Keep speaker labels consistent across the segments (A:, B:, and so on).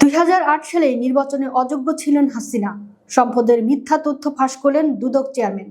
A: 2008 সালে নির্বাচনে অযোগ্য ছিলেন হাসিনা। সম্পদের মিথ্যা তথ্য ফাঁস করলেন দুদক চেয়ারম্যান।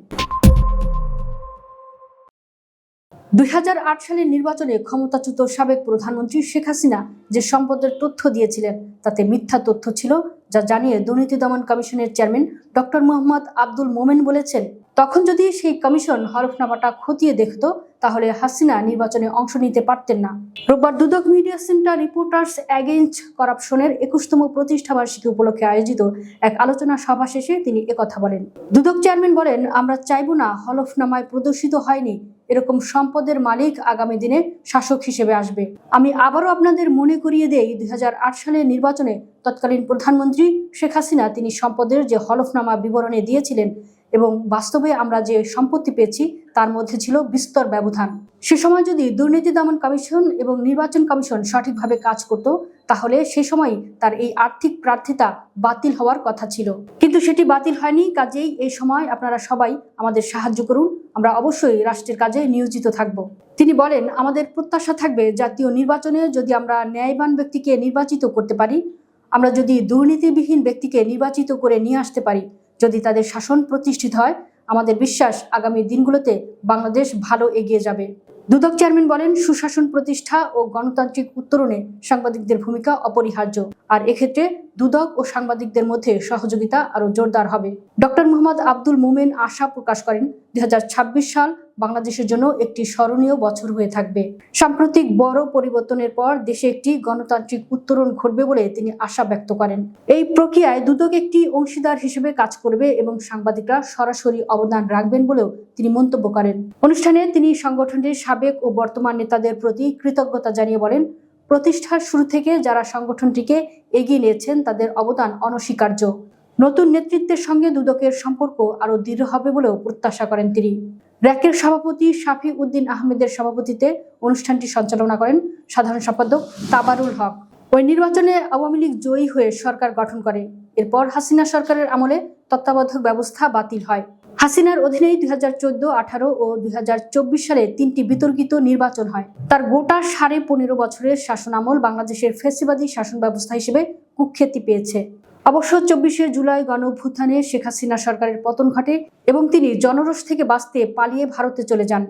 A: 2008 সালের নির্বাচনে ক্ষমতাচ্যুত সাবেক প্রধানমন্ত্রী শেখ হাসিনা যে সম্পদের তথ্য দিয়েছিলেন তাতে মিথ্যা তথ্য ছিল, যা জানিয়ে দুর্নীতি দমন কমিশনের চেয়ারম্যান ডক্টর মোহাম্মদ আব্দুল মোমেন বলেছেন, তখন যদি সেই কমিশন হলফনামাটা খতিয়ে দেখত তাহলে হাসিনা নির্বাচনে অংশ নিতে পারতেন না। রোববার দুদক মিডিয়া সেন্টার রিপোর্টার্স এগেইনস্ট করাপশনের 21তম প্রতিষ্ঠাবার্ষিকী উপলক্ষে আয়োজিত এক আলোচনা সভা শেষে তিনি একথা বলেন। দুদক চেয়ারম্যান বলেন, আমরা চাইব না হলফনামায় প্রদর্শিত হয়নি এরকম সম্পদের মালিক আগামী দিনে শাসক হিসেবে আসবে। আমি আবারও আপনাদের মনে করিয়ে দেই, 2008 সালের নির্বাচনে তৎকালীন প্রধানমন্ত্রী শেখ হাসিনা তিনি সম্পদের যে হলফনামা বিবরণে দিয়েছিলেন এবং বাস্তবে আমরা যে সম্পত্তি পেয়েছি তার মধ্যে ছিল বিস্তর ব্যবধান। সে সময় যদি দুর্নীতি দমন কমিশন এবং নির্বাচন কমিশন সঠিকভাবে কাজ করত তাহলে সে সময় তার এই আর্থিক প্রার্থিতা বাতিল হওয়ার কথা ছিল, কিন্তু সেটি বাতিল হয়নি। কাজেই এই সময় আপনারা সবাই আমাদের সাহায্য করুন, আমরা অবশ্যই রাষ্ট্রের কাজে নিয়োজিত থাকব। তিনি বলেন, আমাদের প্রত্যাশা থাকবে জাতীয় নির্বাচনে যদি আমরা ন্যায়বান ব্যক্তিকে নির্বাচিত করতে পারি, আমরা যদি দুর্নীতিবিহীন ব্যক্তিকে নির্বাচিত করে নিয়ে আসতে পারি, যদি তাদের শাসন প্রতিষ্ঠিত হয়, আমাদের বিশ্বাস আগামী দিনগুলোতে বাংলাদেশ ভালো এগিয়ে যাবে। দুদক চেয়ারম্যান বলেন, সুশাসন প্রতিষ্ঠা ও গণতান্ত্রিক উত্তরণে সাংবাদিকদের ভূমিকা অপরিহার্য, আর এক্ষেত্রে দুদক ও সাংবাদিকদের মধ্যে সহযোগিতা আরো জোরদার হবে। ডক্টর মোহাম্মদ আব্দুল মোমেন আশা প্রকাশ করেন, 2026 সাল বাংলাদেশের জন্য একটি স্মরণীয় বছর হয়ে থাকবে। সাম্প্রতিক বড় পরিবর্তনের পর দেশে একটি গণতান্ত্রিক উত্তরণ ঘটবে বলে তিনি আশা ব্যক্ত করেন। এই প্রক্রিয়ায় দুদক একটি অংশীদার হিসেবে কাজ করবে এবং সাংবাদিকরা সরাসরি অবদান রাখবেন বলেও তিনি মন্তব্য করেন। অনুষ্ঠানে তিনি সংগঠনের সাবেক ও বর্তমান নেতাদের প্রতি কৃতজ্ঞতা জানিয়ে বলেন, প্রতিষ্ঠার শুরু থেকে যারা সংগঠনটিকে এগিয়ে নিয়েছেন তাদের অবদান অনস্বীকার্য। নতুন নেতৃত্বের সঙ্গে দুদকের সম্পর্ক আরো দৃঢ় হবে বলেও প্রত্যাশা করেন তিনি। র্যাকের সভাপতি শাফি উদ্দিন আহমেদের সভাপতিত্বে অনুষ্ঠানটি সঞ্চালনা করেন সাধারণ সম্পাদক তাবারুল হক। ওই নির্বাচনে আওয়ামী লীগ জয়ী হয়ে সরকার গঠন করে। এরপর হাসিনা সরকারের আমলে তত্ত্বাবধায়ক ব্যবস্থা বাতিল হয়। হাসিনার অধীনেই 2014, 18 ও 2024 সালে 3টি বিতর্কিত নির্বাচন হয়। তার গোটা 15.5 বছরের শাসন আমল বাংলাদেশের ফ্যাসিবাদী শাসন ব্যবস্থা হিসেবে কুখ্যাতি পেয়েছে। অবশ্য 24শে জুলাই গণঅভ্যুত্থানে শেখ হাসিনা সরকারের পতন ঘটে এবং তিনি জনরোষ থেকে বাঁচতে পালিয়ে ভারতে চলে যান।